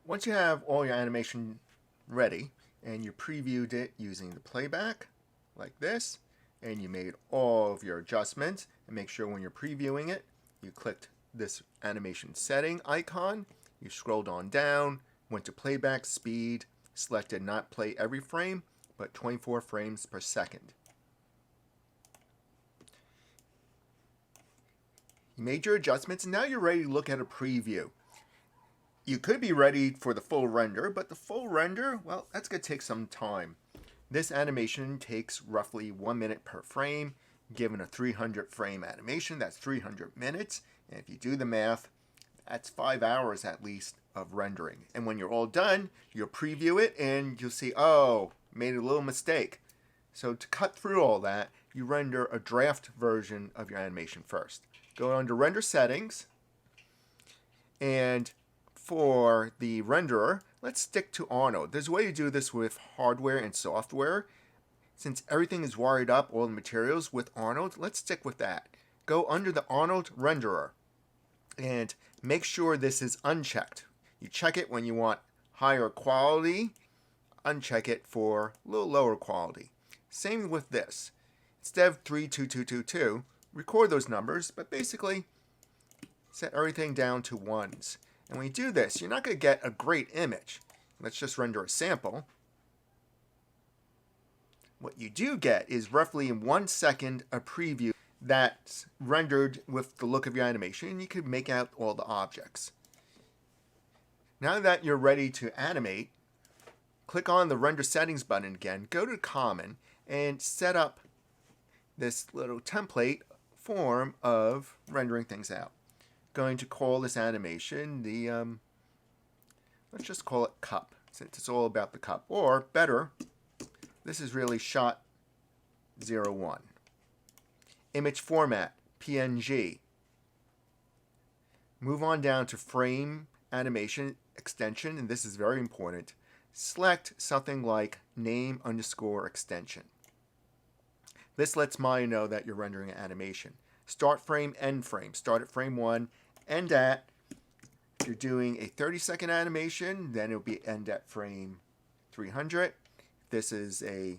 Once you have all your animation ready and you previewed it using the playback like this, and you made all of your adjustments, and make sure when you're previewing it you clicked this animation setting icon, you scrolled on down, went to playback speed, selected not play every frame but 24 frames per second. You made your adjustments and now you're ready to look at a preview. You could be ready for the full render, but the full render, well, that's going to take some time. This animation takes roughly 1 minute per frame. Given a 300 frame animation, that's 300 minutes. And if you do the math, that's 5 hours at least of rendering. And when you're all done, you'll preview it and you'll see, oh, made a little mistake. So to cut through all that, you render a draft version of your animation first. Go under Render Settings, and for the renderer, let's stick to Arnold. There's a way to do this with hardware and software. Since everything is wired up, all the materials with Arnold, let's stick with that. Go under the Arnold renderer and make sure this is unchecked. You check it when you want higher quality, uncheck it for a little lower quality. Same with this. Instead of 32222, record those numbers, but basically set everything down to ones. And when you do this, you're not going to get a great image. Let's just render a sample. What you do get is roughly in 1 second a preview that's rendered with the look of your animation, and you can make out all the objects. Now that you're ready to animate, click on the Render Settings button again, go to Common, and set up this little template form of rendering things out. Going to call this animation the, let's just call it cup, since it's all about the cup. Or better, this is really shot 01. Image format, PNG. Move on down to frame animation extension, and this is very important. Select something like name underscore extension. This lets Maya know that you're rendering an animation. Start frame, end frame. Start at frame 1, end at, if you're doing a 30-second animation, then it'll be end at frame 300. This is a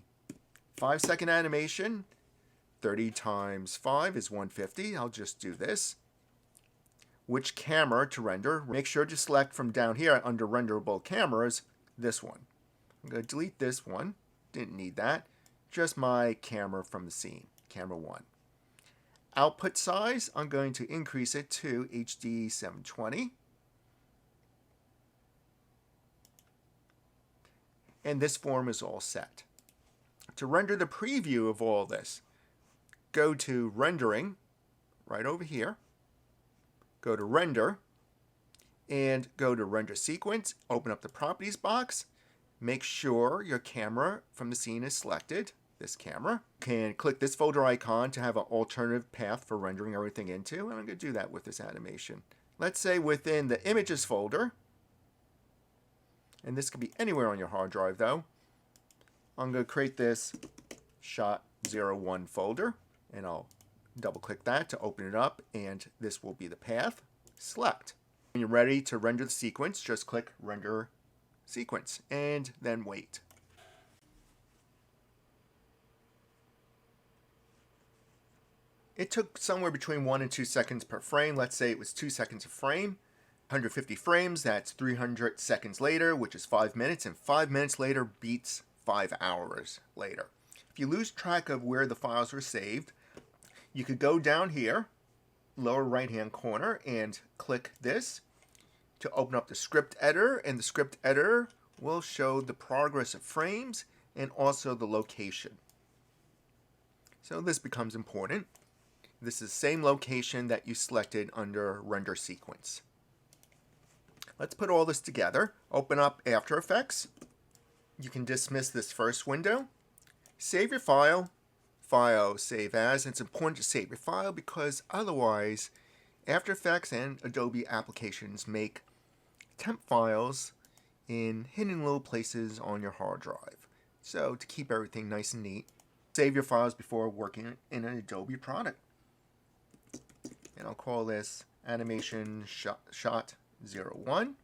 5-second animation. 30 times 5 is 150. I'll just do this. Which camera to render? Make sure to select from down here under renderable cameras, this one. I'm going to delete this one. Didn't need that. Just my camera from the scene, camera 1. Output size, I'm going to increase it to HD 720. And this form is all set. To render the preview of all this, go to Rendering, right over here. Go to Render, and go to Render Sequence. Open up the Properties box. Make sure your camera from the scene is selected. This camera. You can click this folder icon to have an alternative path for rendering everything into, and I'm going to do that with this animation. Let's say within the Images folder, and this could be anywhere on your hard drive though, I'm going to create this shot 01 folder, and I'll double click that to open it up, and this will be the path. Select. When you're ready to render the sequence, just click Render Sequence, and then wait. It took somewhere between 1 and 2 seconds per frame. Let's say it was 2 seconds a frame. 150 frames, that's 300 seconds later, which is 5 minutes, and 5 minutes later beats 5 hours later. If you lose track of where the files were saved, you could go down here, lower right-hand corner, and click this to open up the script editor, and the script editor will show the progress of frames and also the location. So this becomes important. This is the same location that you selected under Render Sequence. Let's put all this together. Open up After Effects. You can dismiss this first window. Save your file. File, save as. It's important to save your file because otherwise After Effects and Adobe applications make temp files in hidden little places on your hard drive. So to keep everything nice and neat, save your files before working in an Adobe product. and I'll call this animation shot 01.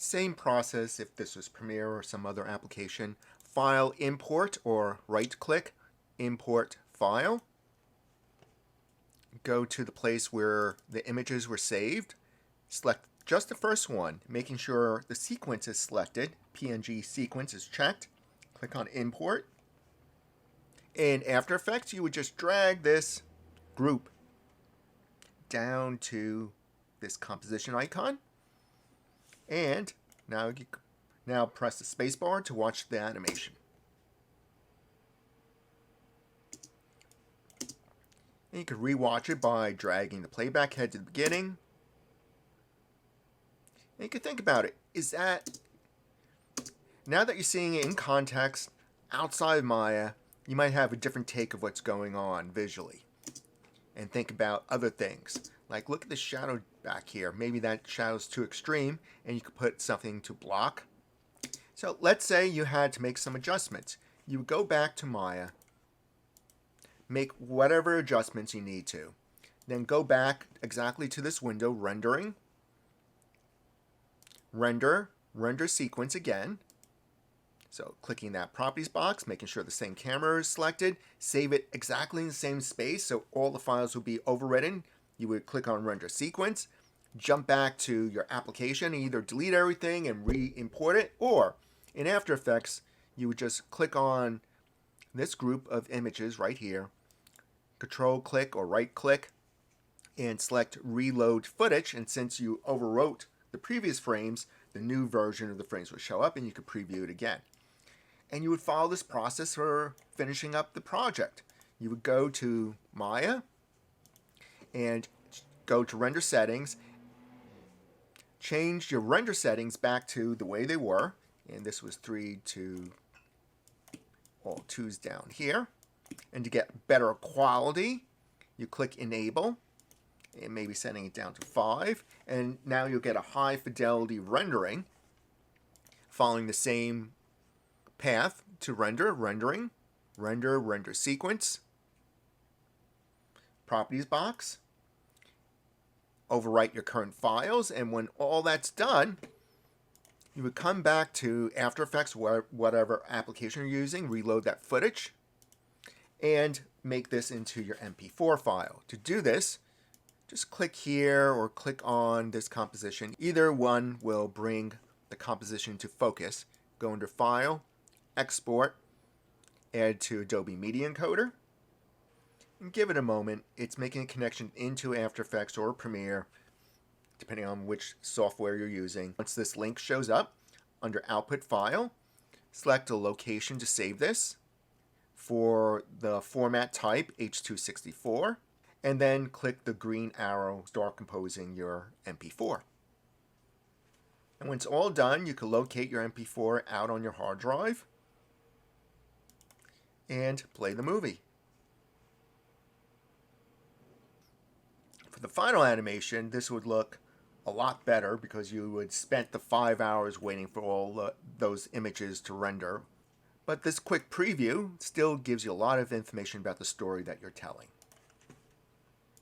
Same process if this was Premiere or some other application. File import or right-click, import file. Go to the place where the images were saved. Select just the first one, making sure the sequence is selected. PNG sequence is checked. Click on import. In After Effects, you would just drag this group down to this composition icon. And now press the spacebar to watch the animation. And you could rewatch it by dragging the playback head to the beginning. And you could think about it. Now that you're seeing it in context, outside of Maya, you might have a different take of what's going on visually. And think about other things. Like, look at the shadow back here. Maybe that shadow's too extreme, and you could put something to block. So let's say you had to make some adjustments. You would go back to Maya, make whatever adjustments you need to. Then go back exactly to this window, rendering. Render sequence again. So clicking that properties box, making sure the same camera is selected. Save it exactly in the same space so all the files will be overwritten. You would click on render sequence. Jump back to your application and either delete everything and re-import it, or in After Effects, you would just click on this group of images right here, control click or right click, and select reload footage. And since you overwrote the previous frames, the new version of the frames would show up and you could preview it again. And you would follow this process for finishing up the project. You would go to Maya and go to render settings, change your render settings back to the way they were, and this was 3 to all 2s down here. And to get better quality, you click enable, and maybe setting it down to 5, and now you'll get a high fidelity rendering following the same path to rendering, render sequence, properties box, overwrite your current files, and when all that's done, you would come back to After Effects, whatever application you're using, reload that footage, and make this into your MP4 file. To do this, just click here or click on this composition. Either one will bring the composition to focus. Go under File, Export, add to Adobe Media Encoder, and give it a moment. It's making a connection into After Effects or Premiere, depending on which software you're using. Once this link shows up, under Output File, select a location to save this. For the format type, H.264, and then click the green arrow, start composing your MP4. And when it's all done, you can locate your MP4 out on your hard drive and play the movie. For the final animation, this would look a lot better because you would spent the 5 hours waiting for all those images to render. But this quick preview still gives you a lot of information about the story that you're telling.